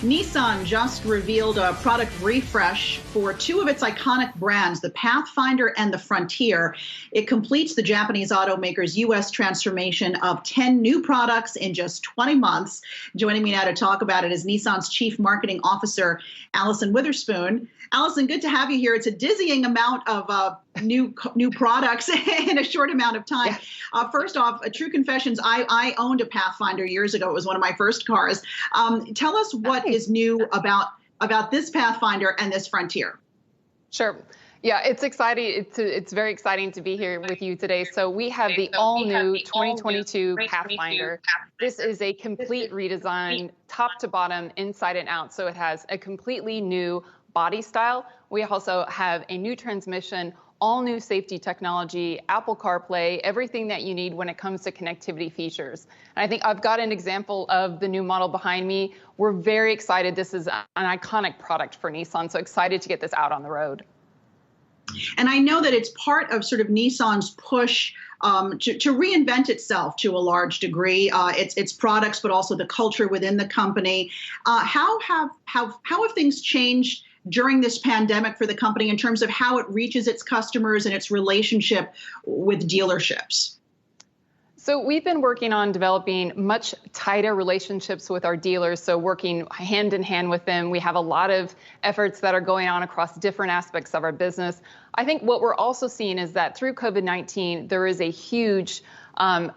Nissan just revealed a product refresh for two of its iconic brands, the Pathfinder and the Fronteir. It completes the Japanese automaker's U.S. transformation of 10 new products in just 20 months. Joining me now to talk about it is Nissan's Chief Marketing Officer, Allyson Witherspoon. Allyson, good to have you here. It's a dizzying amount of new products in a short amount of time. First off, true confessions, I owned a Pathfinder years ago. It was one of my first cars. Tell us what is new about this Pathfinder and this Fronteir. Sure. Yeah, it's exciting. It's very exciting to be here with you today. So we have the all-new 2022 Pathfinder. This is a complete redesign, top to bottom, inside and out. So it has a completely new body style. We also have a new transmission, all new safety technology, Apple CarPlay, everything that you need when it comes to connectivity features. And I think I've got an example of the new model behind me. We're very excited. This is an iconic product for Nissan, so excited to get this out on the road. And I know that it's part of sort of Nissan's push to reinvent itself to a large degree, its products, but also the culture within the company. How have things changed during this pandemic for the company in terms of how it reaches its customers and its relationship with dealerships? So we've been working on developing much tighter relationships with our dealers, so working hand in hand with them. We have a lot of efforts that are going on across different aspects of our business. I think what we're also seeing is that through COVID-19, there is a huge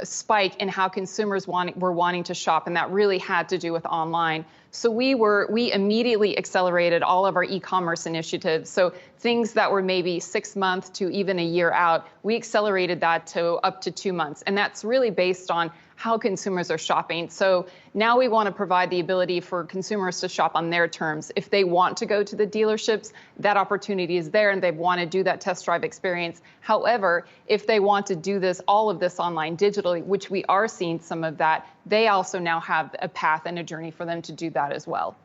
spike in how consumers were wanting to shop, and that really had to do with online. So we immediately accelerated all of our e-commerce initiatives. So things that were maybe 6 months to even a year out, we accelerated that to up to 2 months. And that's really based on how consumers are shopping. So now we want to provide the ability for consumers to shop on their terms. If they want to go to the dealerships, that opportunity is there and they want to do that test drive experience. However, if they want to do all of this online digitally, which we are seeing some of that, they also now have a path and a journey for them to do that as well.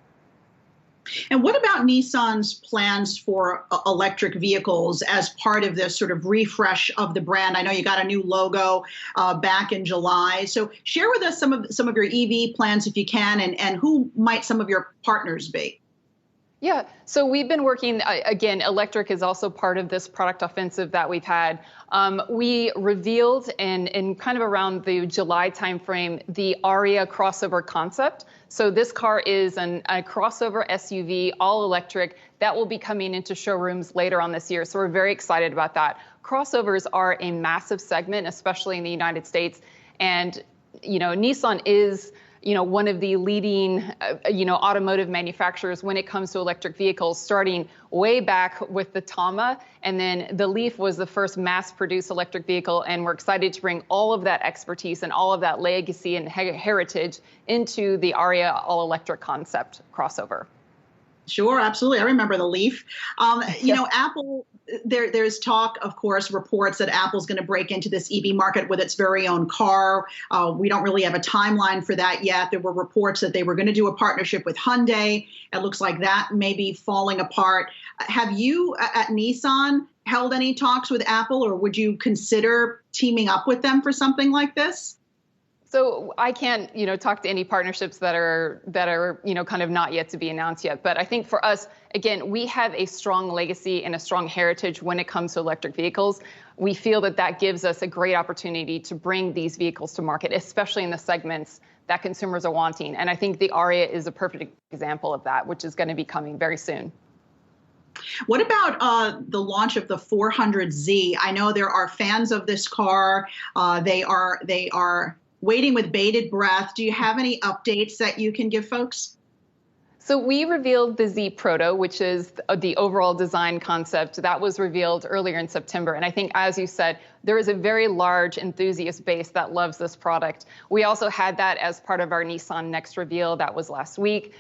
And what about Nissan's plans for electric vehicles as part of this sort of refresh of the brand? I know you got a new logo back in July. So share with us some of your EV plans if you can, and who might some of your partners be? Yeah, so we've been working, again, electric is also part of this product offensive that we've had. We revealed in kind of around the July timeframe the Aria crossover concept. So this car is a crossover SUV, all electric, that will be coming into showrooms later on this year. So we're very excited about that. Crossovers are a massive segment, especially in the United States. And, Nissan is one of the leading, automotive manufacturers when it comes to electric vehicles, starting way back with the Tama. And then the Leaf was the first mass-produced electric vehicle. And we're excited to bring all of that expertise and all of that legacy and heritage into the Aria all-electric concept crossover. Sure, absolutely. I remember the Leaf. Apple, there's talk, of course, reports that Apple's going to break into this EV market with its very own car. We don't really have a timeline for that yet. There were reports that they were going to do a partnership with Hyundai. It looks like that may be falling apart. Have you at Nissan held any talks with Apple, or would you consider teaming up with them for something like this? So I can't, talk to any partnerships that are, kind of not yet to be announced yet. But I think for us, again, we have a strong legacy and a strong heritage when it comes to electric vehicles. We feel that gives us a great opportunity to bring these vehicles to market, especially in the segments that consumers are wanting. And I think the Aria is a perfect example of that, which is going to be coming very soon. What about the launch of the 400Z? I know there are fans of this car. They are waiting with bated breath. Do you have any updates that you can give folks? So we revealed the Z Proto, which is the overall design concept. That was revealed earlier in September. And I think, as you said, there is a very large enthusiast base that loves this product. We also had that as part of our Nissan Next reveal. That was last week.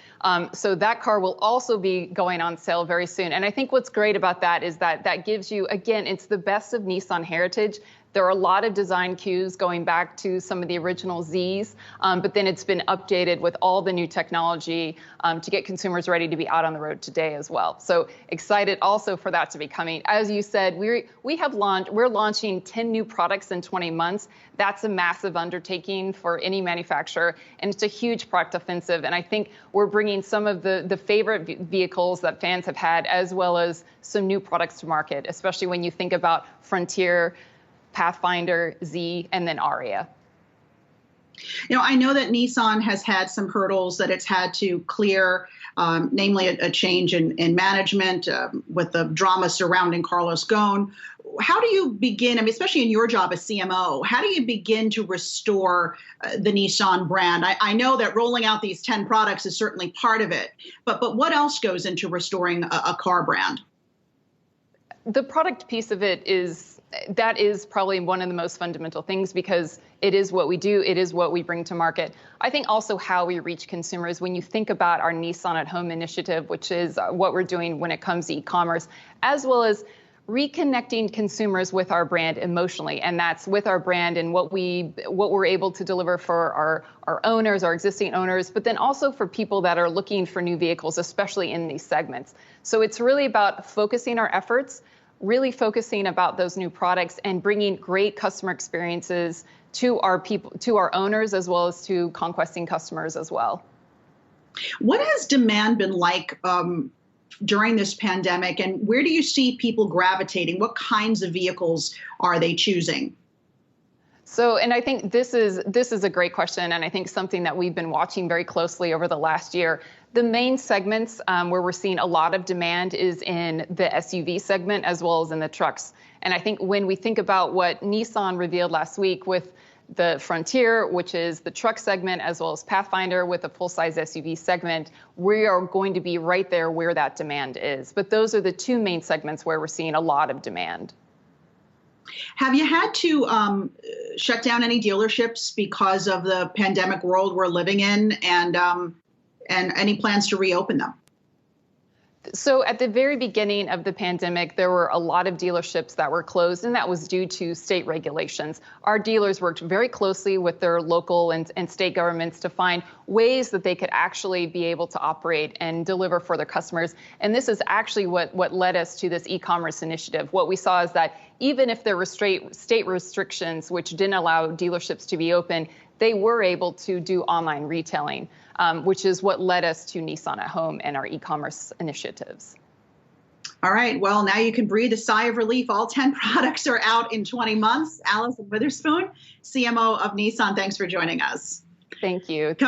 So that car will also be going on sale very soon. And I think what's great about that is that gives you, again, it's the best of Nissan heritage. There are a lot of design cues going back to some of the original Zs, but then it's been updated with all the new technology to get consumers ready to be out on the road today as well. So excited also for that to be coming. As you said, we're launching 10 new products in 20 months. That's a massive undertaking for any manufacturer, and it's a huge product offensive. And I think we're bringing some of the favorite vehicles that fans have had, as well as some new products to market, especially when you think about Fronteir, Pathfinder, Z, and then Aria. I know that Nissan has had some hurdles that it's had to clear, namely a change in management with the drama surrounding Carlos Ghosn. How do you begin, especially in your job as CMO, how do you begin to restore the Nissan brand? I know that rolling out these 10 products is certainly part of it, but what else goes into restoring a car brand? The product piece of it is probably one of the most fundamental things, because it is what we do, it is what we bring to market. I think also how we reach consumers, when you think about our Nissan at Home initiative, which is what we're doing when it comes to e-commerce, as well as reconnecting consumers with our brand emotionally, and that's with our brand and what we're able to deliver for our owners, our existing owners, but then also for people that are looking for new vehicles, especially in these segments. So it's really about focusing our efforts, really focusing about those new products and bringing great customer experiences to our people, to our owners, as well as to conquesting customers as well. What has demand been like during this pandemic, and where do you see people gravitating? What kinds of vehicles are they choosing? So, and I think this is a great question, and I think something that we've been watching very closely over the last year. The main segments where we're seeing a lot of demand is in the SUV segment as well as in the trucks. And I think when we think about what Nissan revealed last week with the Fronteir, which is the truck segment, as well as Pathfinder with a full-size SUV segment, we are going to be right there where that demand is. But those are the two main segments where we're seeing a lot of demand. Have you had to shut down any dealerships because of the pandemic world we're living in, and any plans to reopen them? So at the very beginning of the pandemic, there were a lot of dealerships that were closed, and that was due to state regulations. Our dealers worked very closely with their local and state governments to find ways that they could actually be able to operate and deliver for their customers. And this is actually what led us to this e-commerce initiative. What we saw is that even if there were state restrictions which didn't allow dealerships to be open, they were able to do online retailing, which is what led us to Nissan at Home and our e-commerce initiatives. All right. Well, now you can breathe a sigh of relief. All 10 products are out in 20 months. Allyson Witherspoon, CMO of Nissan, thanks for joining us. Thank you.